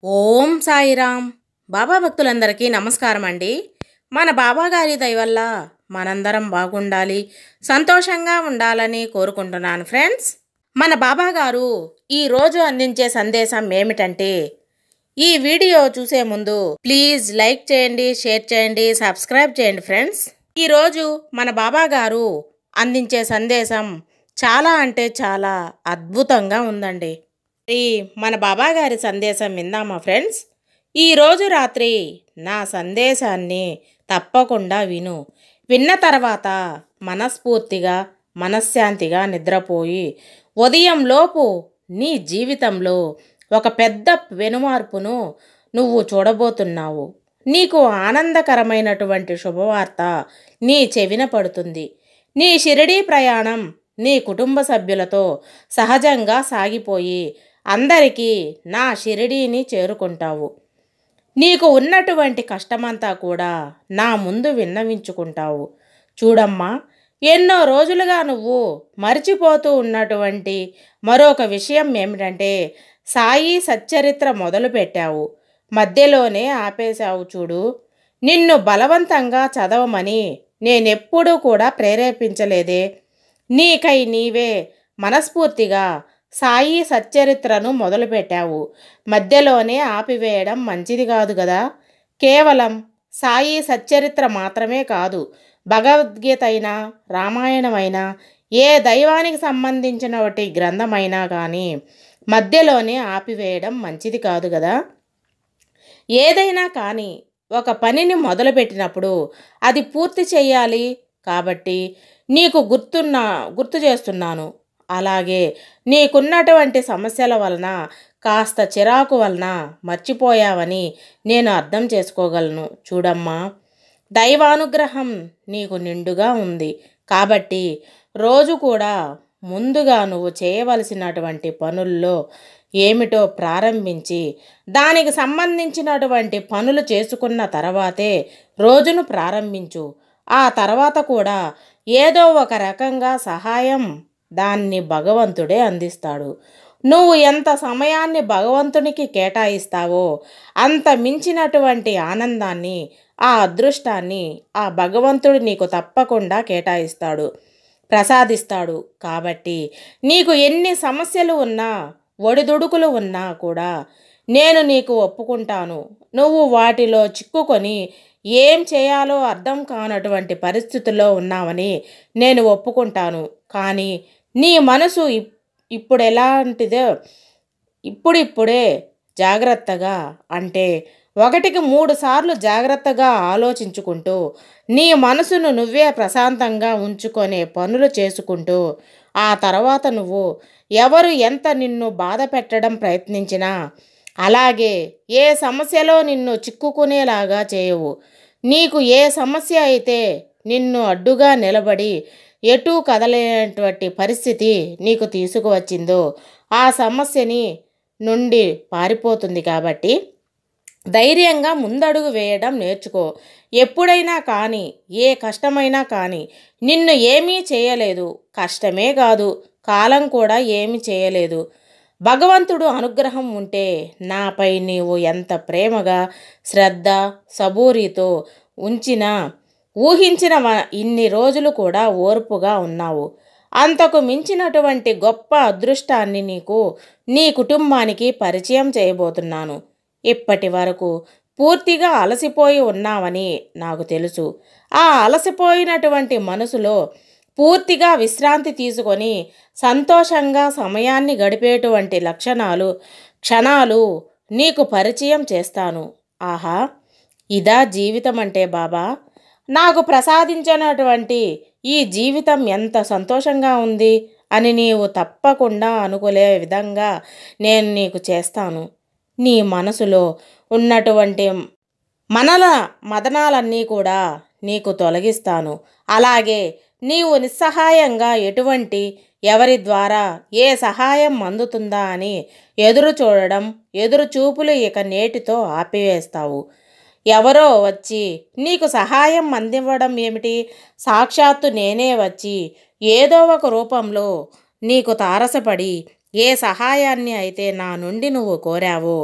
ఓం సాయిరామ్. బాబా భక్తులందరికీ నమస్కారం అండి. మన బాబా గారి దయ వల్ల మనందరం బాగుండాలి, సంతోషంగా ఉండాలని కోరుకుంటున్నాను ఫ్రెండ్స్. మన బాబా గారు ఈరోజు అందించే సందేశం ఏమిటంటే, ఈ వీడియో చూసే ముందు ప్లీజ్ లైక్ చేయండి, షేర్ చేయండి, సబ్స్క్రైబ్ చేయండి ఫ్రెండ్స్. ఈరోజు మన బాబా గారు అందించే సందేశం చాలా అంటే చాలా అద్భుతంగా ఉందండి. మన బాబా గారి సందేశం విందామా ఫ్రెండ్స్? ఈరోజు రాత్రి నా సందేశాన్ని తప్పకుండా విన్న తర్వాత మనస్ఫూర్తిగా మనశ్శాంతిగా నిద్రపోయి ఉదయంలోపు నీ జీవితంలో ఒక పెద్ద వెనుమార్పును నువ్వు చూడబోతున్నావు. నీకు ఆనందకరమైనటువంటి శుభవార్త నీ చెవిన పడుతుంది. నీ షిరిడీ ప్రయాణం నీ కుటుంబ సభ్యులతో సహజంగా సాగిపోయి అందరికీ నా షిరిడీని చేరుకుంటావు. నీకు ఉన్నటువంటి కష్టమంతా కూడా నా ముందు విన్నవించుకుంటావు. చూడమ్మా, ఎన్నో రోజులుగా నువ్వు మర్చిపోతూ ఉన్నటువంటి మరొక విషయం ఏమిటంటే, సాయి సచ్చరిత్ర మొదలుపెట్టావు, మధ్యలోనే ఆపేశావు. చూడు, నిన్ను బలవంతంగా చదవమని నేనెప్పుడూ కూడా ప్రేరేపించలేదే. నీకై నీవే మనస్ఫూర్తిగా సాయి సచ్చరిత్రను మొదలుపెట్టావు. మధ్యలోనే ఆపివేయడం మంచిది కాదు కదా. కేవలం సాయి సచ్చరిత్ర మాత్రమే కాదు, భగవద్గీత అయినా రామాయణమైనా ఏ దైవానికి సంబంధించినటువంటి గ్రంథమైనా కానీ మధ్యలోనే ఆపివేయడం మంచిది కాదు కదా. ఏదైనా కానీ ఒక పనిని మొదలుపెట్టినప్పుడు అది పూర్తి చేయాలి. కాబట్టి నీకు గుర్తు చేస్తున్నాను. అలాగే నీకున్నటువంటి సమస్యల వలన, కాస్త చిరాకు వలన మర్చిపోయావని నేను అర్థం చేసుకోగలను. చూడమ్మా, దైవానుగ్రహం నీకు నిండుగా ఉంది. కాబట్టి రోజు కూడా ముందుగా నువ్వు చేయవలసినటువంటి పనుల్లో ఏమిటో ప్రారంభించి దానికి సంబంధించినటువంటి పనులు చేసుకున్న తర్వాతే రోజును ప్రారంభించు. ఆ తర్వాత కూడా ఏదో ఒక రకంగా సహాయం దాన్ని భగవంతుడే అందిస్తాడు. నువ్వు ఎంత సమయాన్ని భగవంతునికి కేటాయిస్తావో అంత మించినటువంటి ఆనందాన్ని, ఆ అదృష్టాన్ని ఆ భగవంతుడు నీకు తప్పకుండా కేటాయిస్తాడు, ప్రసాదిస్తాడు. కాబట్టి నీకు ఎన్ని సమస్యలు ఉన్నా, ఒడిదుడుకులు ఉన్నా కూడా నేను నీకు ఒప్పుకుంటాను. నువ్వు వాటిలో చిక్కుకొని ఏం చేయాలో అర్థం కానటువంటి పరిస్థితుల్లో ఉన్నావని నేను ఒప్పుకుంటాను. కానీ నీ మనసు ఇప్పుడు ఎలాంటిదో ఇప్పుడిప్పుడే జాగ్రత్తగా, అంటే 1కి 3 సార్లు జాగ్రత్తగా ఆలోచించుకుంటూ నీ మనసును నువ్వే ప్రశాంతంగా ఉంచుకునే పనులు చేసుకుంటూ, ఆ తర్వాత నువ్వు ఎవరు ఎంత నిన్ను బాధ పెట్టడం ప్రయత్నించినా, అలాగే ఏ సమస్యలో నిన్ను చిక్కుకునేలాగా చేయవు. నీకు ఏ సమస్య అయితే నిన్ను అడ్డుగా నిలబడి ఎటూ కదలేనటువంటి పరిస్థితి నీకు తీసుకువచ్చిందో ఆ సమస్యని నుండి పారిపోతుంది. కాబట్టి ధైర్యంగా ముందడుగు వేయడం నేర్చుకో. ఎప్పుడైనా కానీ ఏ కష్టమైనా కానీ నిన్ను ఏమీ చేయలేదు, కష్టమే కాదు కాలం కూడా ఏమీ చేయలేదు. భగవంతుడు అనుగ్రహం ఉంటే నాపై నీవు ఎంత ప్రేమగా, శ్రద్ధ, సబూరితో ఊహించిన ఇన్ని రోజులు కూడా ఓర్పుగా ఉన్నావు. అంతకు మించినటువంటి గొప్ప అదృష్టాన్ని నీకు, నీ కుటుంబానికి పరిచయం చేయబోతున్నాను. ఇప్పటి వరకు పూర్తిగా అలసిపోయి ఉన్నావని నాకు తెలుసు. ఆ అలసిపోయినటువంటి మనసులో పూర్తిగా విశ్రాంతి తీసుకొని సంతోషంగా సమయాన్ని గడిపేటువంటి క్షణాలు నీకు పరిచయం చేస్తాను. ఆహా, ఇదా జీవితం అంటే బాబా, నాకు ప్రసాదించినటువంటి ఈ జీవితం ఎంత సంతోషంగా ఉంది అని నీవు తప్పకుండా అనుకునే విధంగా నేను నీకు చేస్తాను. నీ మనసులో ఉన్నటువంటి మదనాలన్నీ కూడా నీకు తొలగిస్తాను. అలాగే నీవు నిస్సహాయంగా ఎవరి ద్వారా ఏ సహాయం అందుతుందా అని ఎదురు చూపులు ఇక నేటితో ఆపివేస్తావు. ఎవరో వచ్చి నీకు సహాయం అందివ్వడం ఏమిటి, సాక్షాత్తు నేనే వచ్చి ఏదో ఒక రూపంలో నీకు తారసపడి ఏ సహాయాన్ని అయితే నా నుండి నువ్వు కోరావో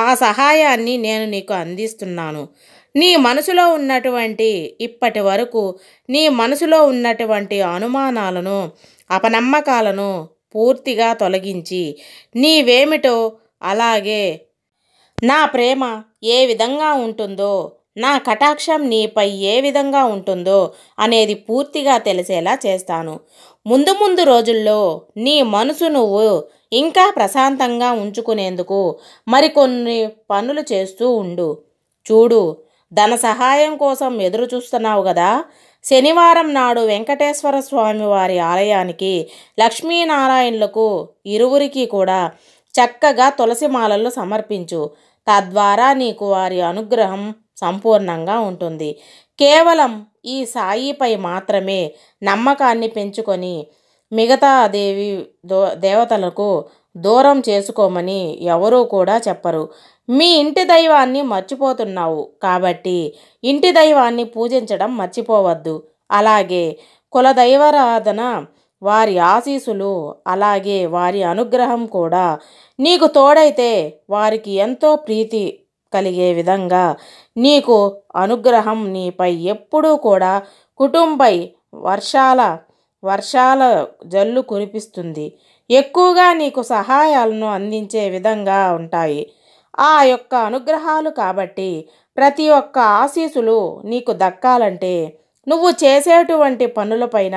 ఆ సహాయాన్ని నేను నీకు అందిస్తున్నాను. నీ మనసులో ఉన్నటువంటి ఇప్పటి వరకు నీ మనసులో ఉన్నటువంటి అనుమానాలను, అపనమ్మకాలను పూర్తిగా తొలగించి నీవేమిటో, అలాగే నా ప్రేమ ఏ విధంగా ఉంటుందో, నా కటాక్షం నీపై ఏ విధంగా ఉంటుందో అనేది పూర్తిగా తెలిసేలా చేస్తాను. ముందు ముందు రోజుల్లో నీ మనసు నువ్వు ఇంకా ప్రశాంతంగా ఉంచుకునేందుకు మరికొన్ని పనులు చేస్తూ ఉండు. చూడు, ధన సహాయం కోసం ఎదురు చూస్తున్నావు కదా. శనివారం నాడు వెంకటేశ్వర స్వామి వారి ఆలయానికి లక్ష్మీనారాయణులకు ఇరువురికి కూడా చక్కగా తులసి మాలలు సమర్పించు. తద్వారా నీకు వారి అనుగ్రహం సంపూర్ణంగా ఉంటుంది. కేవలం ఈ సాయిపై మాత్రమే నమ్మకాన్ని పెంచుకొని మిగతా దేవతలకు దూరం చేసుకోమని ఎవరూ కూడా చెప్పరు. మీ ఇంటి దైవాన్ని మర్చిపోతున్నావు కాబట్టి ఇంటి దైవాన్ని పూజించడం మర్చిపోవద్దు. అలాగే కులదైవారాధన, వారి ఆశీస్సులు, అలాగే వారి అనుగ్రహం కూడా నీకు తోడైతే వారికి ఎంతో ప్రీతి కలిగే విధంగా నీకు అనుగ్రహం నీపై ఎప్పుడూ కూడా కుటుంబై వర్షాల జల్లు కురిపిస్తుంది. ఎక్కువగా నీకు సహాయాలను అందించే విధంగా ఉంటాయి ఆ యొక్క అనుగ్రహాలు. కాబట్టి ప్రతి ఒక్క ఆశీస్సులు నీకు దక్కాలంటే నువ్వు చేసేటువంటి పనులపైన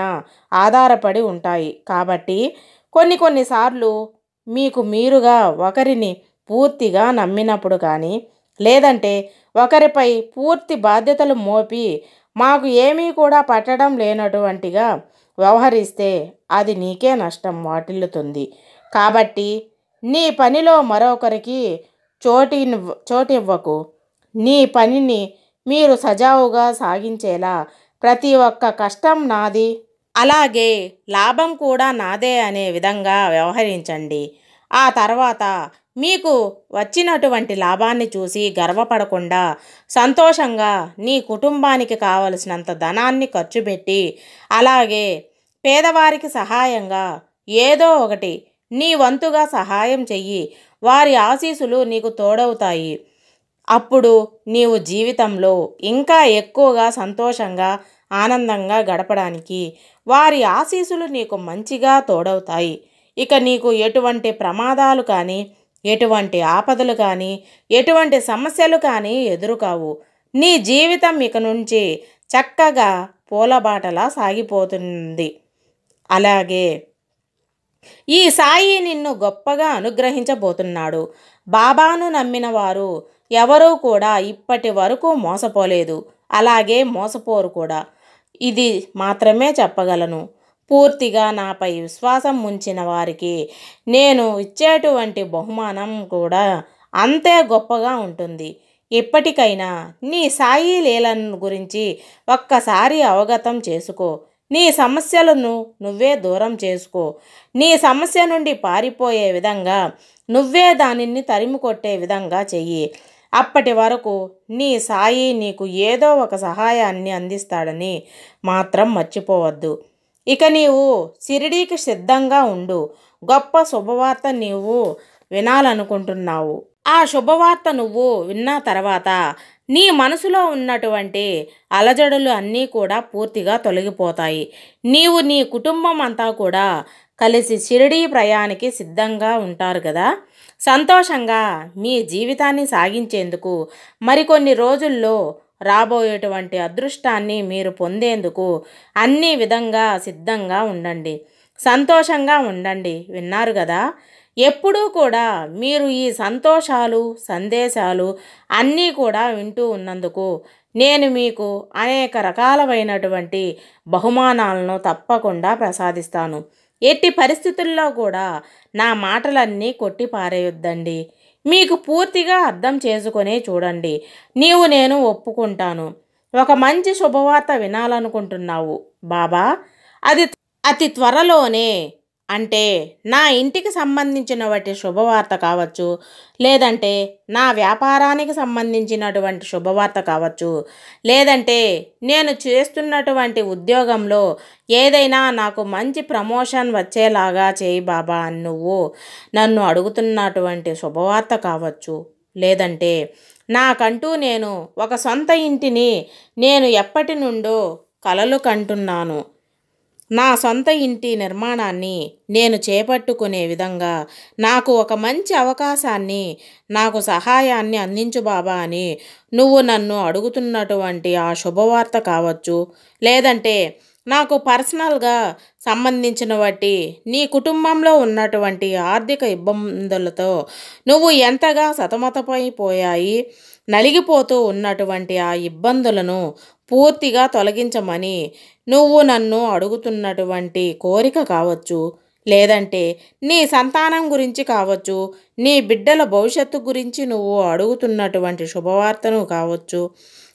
ఆధారపడి ఉంటాయి. కాబట్టి కొన్నిసార్లు మీకు మీరుగా ఒకరిని పూర్తిగా నమ్మినప్పుడు కానీ, లేదంటే ఒకరిపై పూర్తి బాధ్యతలు మోపి మాకు ఏమీ కూడా పట్టడం లేనటువంటిగా వ్యవహరిస్తే అది నీకే నష్టం వాటిల్లుతుంది. కాబట్టి నీ పనిలో మరొకరికి చోటివ్వకు. నీ పనిని మీరు సజావుగా సాగించేలా ప్రతి ఒక్క కష్టం నాది, అలాగే లాభం కూడా నాదే అనే విధంగా వ్యవహరించండి. ఆ తర్వాత మీకు వచ్చినటువంటి లాభాన్ని చూసి గర్వపడకుండా సంతోషంగా నీ కుటుంబానికి కావలసినంత ధనాన్ని ఖర్చు పెట్టి, అలాగే పేదవారికి సహాయంగా ఏదో ఒకటి నీ వంతుగా సహాయం చెయ్యి. వారి ఆశీస్సులు నీకు తోడవుతాయి. అప్పుడు నీవు జీవితంలో ఇంకా ఎక్కువగా సంతోషంగా ఆనందంగా గడపడానికి వారి ఆశీస్సులు నీకు మంచిగా తోడవుతాయి. ఇక నీకు ఎటువంటి ప్రమాదాలు కానీ, ఎటువంటి ఆపదలు కానీ, ఎటువంటి సమస్యలు కానీ ఎదురుకావు. నీ జీవితం ఇక నుంచి చక్కగా పూలబాటలా సాగిపోతుంది. అలాగే ఈ సాయి నిన్ను గొప్పగా అనుగ్రహించబోతున్నాడు. బాబాను నమ్మిన వారు ఎవరూ కూడా ఇప్పటి వరకు మోసపోలేదు, అలాగే మోసపోరు కూడా. ఇది మాత్రమే చెప్పగలను. పూర్తిగా నాపై విశ్వాసం ఉంచిన వారికి నేను ఇచ్చేటువంటి బహుమానం కూడా అంతే గొప్పగా ఉంటుంది. ఇప్పటికైనా నీ సాయి లీలను గురించి ఒక్కసారి అవగతం చేసుకో. నీ సమస్యలను నువ్వే దూరం చేసుకో. నీ సమస్య నుండి పారిపోయే విధంగా నువ్వే దానిని తరిమి కొట్టే విధంగా చెయ్యి. అప్పటి వరకు నీ సాయి నీకు ఏదో ఒక సహాయాన్ని అందిస్తాడని మాత్రం మర్చిపోవద్దు. ఇక నీవు షిరిడీకి సిద్ధంగా ఉండు. గొప్ప శుభవార్త నీవు వినాలనుకుంటున్నావు. ఆ శుభవార్త నువ్వు విన్న తర్వాత నీ మనసులో ఉన్నటువంటి అలజడులు అన్నీ కూడా పూర్తిగా తొలగిపోతాయి. నీవు నీ కుటుంబం అంతా కూడా కలిసి షిరిడీ ప్రయాణానికి సిద్ధంగా ఉంటారు కదా. సంతోషంగా మీ జీవితాన్ని సాగించేందుకు మరికొన్ని రోజుల్లో రాబోయేటువంటి అదృష్టాన్ని మీరు పొందేందుకు అన్ని విధంగా సిద్ధంగా ఉండండి. సంతోషంగా ఉండండి. విన్నారు కదా. ఎప్పుడూ కూడా మీరు ఈ సంతోషాలు, సందేశాలు అన్నీ కూడా వింటూ ఉన్నందుకు నేను మీకు అనేక రకాలైనటువంటి బహుమానాలను తప్పకుండా ప్రసాదిస్తాను. ఎట్టి పరిస్థితుల్లో కూడా నా మాటలన్నీ కొట్టి పారేయొద్దండి. మీకు పూర్తిగా అర్థం చేసుకునే చూడండి. నేను ఒప్పుకుంటాను. ఒక మంచి శుభవార్త వినాలనుకుంటున్నావు బాబా. అది అతి త్వరలోనే అంటే నా ఇంటికి సంబంధించినటువంటి శుభవార్త కావచ్చు, లేదంటే నా వ్యాపారానికి సంబంధించినటువంటి శుభవార్త కావచ్చు, లేదంటే నేను చేస్తున్నటువంటి ఉద్యోగంలో ఏదైనా నాకు మంచి ప్రమోషన్ వచ్చేలాగా చేయి బాబా అని నువ్వు నన్ను అడుగుతున్నటువంటి శుభవార్త కావచ్చు, లేదంటే నాకంటూ నేను ఒక సొంత ఇంటిని నేను ఎప్పటి నుండో కలలు కంటున్నాను, నా సొంత ఇంటి నిర్మాణాన్ని నేను చేపట్టుకునే విధంగా నాకు ఒక మంచి అవకాశాన్ని, నాకు సహాయాన్ని అందించు బాబా అని నువ్వు నన్ను అడుగుతున్నటువంటి ఆ శుభవార్త కావచ్చు, లేదంటే నాకు పర్సనల్గా సంబంధించిన బట్టి నీ కుటుంబంలో ఉన్నటువంటి ఆర్థిక ఇబ్బందులతో నువ్వు ఎంతగా సతమతమైపోయాయి, నలిగిపోతూ ఉన్నటువంటి ఆ ఇబ్బందులను పూర్తిగా తొలగించమని నువ్వు నన్ను అడుగుతున్నటువంటి కోరిక కావచ్చు, లేదంటే నీ సంతానం గురించి కావచ్చు, నీ బిడ్డల భవిష్యత్తు గురించి నువ్వు అడుగుతున్నటువంటి శుభవార్తను కావచ్చు,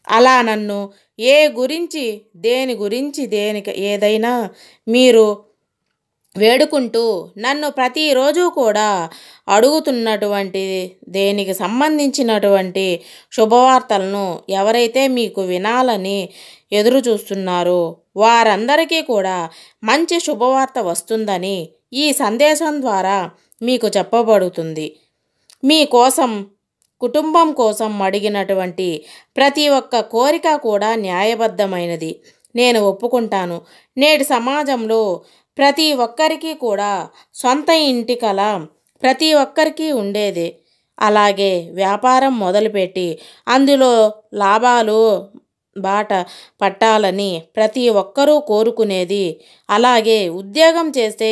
అలా నన్ను దేని గురించి ఏదైనా మీరు వేడుకుంటూ నన్ను ప్రతిరోజు కూడా అడుగుతున్నటువంటి దేనికి సంబంధించినటువంటి శుభవార్తలను ఎవరైతే మీకు వినాలని ఎదురు చూస్తున్నారో వారందరికీ కూడా మంచి శుభవార్త వస్తుందని ఈ సందేశం ద్వారా మీకు చెప్పబడుతుంది. మీకోసం, కుటుంబం కోసం అడిగినటువంటి ప్రతి ఒక్క కోరిక కూడా న్యాయబద్ధమైనది, నేను ఒప్పుకుంటాను. నేటి సమాజంలో ప్రతి ఒక్కరికి కూడా సొంత ఇంటి కల ప్రతి ఒక్కరికి ఉండేదే. అలాగే వ్యాపారం మొదలుపెట్టి అందులో లాభాలు బాట పట్టాలని ప్రతి ఒక్కరూ కోరుకునేది. అలాగే ఉద్యోగం చేస్తే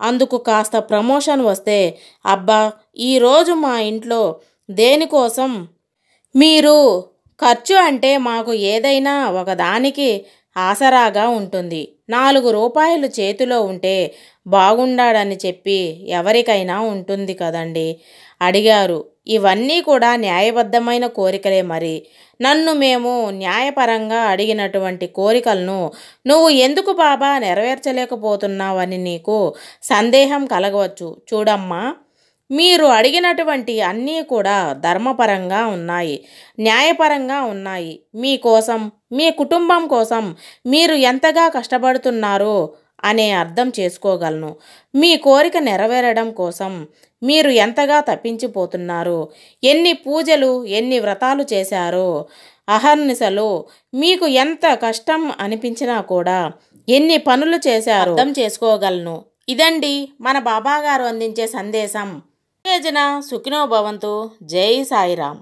అందుకు కాస్త ప్రమోషన్ వస్తే, అబ్బా ఈరోజు మా ఇంట్లో దేనికోసం మీరు ఖర్చు అంటే మాకు ఏదైనా ఒకదానికి ఆసరాగా ఉంటుంది, 4 రూపాయలు చేతిలో ఉంటే బాగుండాడని చెప్పి ఎవరికైనా ఉంటుంది కదండి అడిగారు. ఇవన్నీ కూడా న్యాయబద్ధమైన కోరికలే. మరి నన్ను మేము న్యాయపరంగా అడిగినటువంటి కోరికలను నువ్వు ఎందుకు బాబా నెరవేర్చలేకపోతున్నావని నీకు సందేహం కలగవచ్చు. చూడమ్మా, మీరు అడిగినటువంటి అన్నీ కూడా ధర్మపరంగా ఉన్నాయి, న్యాయపరంగా ఉన్నాయి. మీకోసం, మీ కుటుంబం కోసం మీరు ఎంతగా కష్టపడుతున్నారో అనే అర్థం చేసుకోగలను. మీ కోరిక నెరవేరడం కోసం మీరు ఎంతగా తప్పించిపోతున్నారు, ఎన్ని పూజలు, ఎన్ని వ్రతాలు చేశారో, అహర్నిశలు మీకు ఎంత కష్టం అనిపించినా కూడా ఎన్ని పనులు చేశారో అర్థం చేసుకోగలను. ఇదండి మన బాబాగారు అందించే సందేశం. జన సుఖినో భవంతు. జై సాయిరామ్.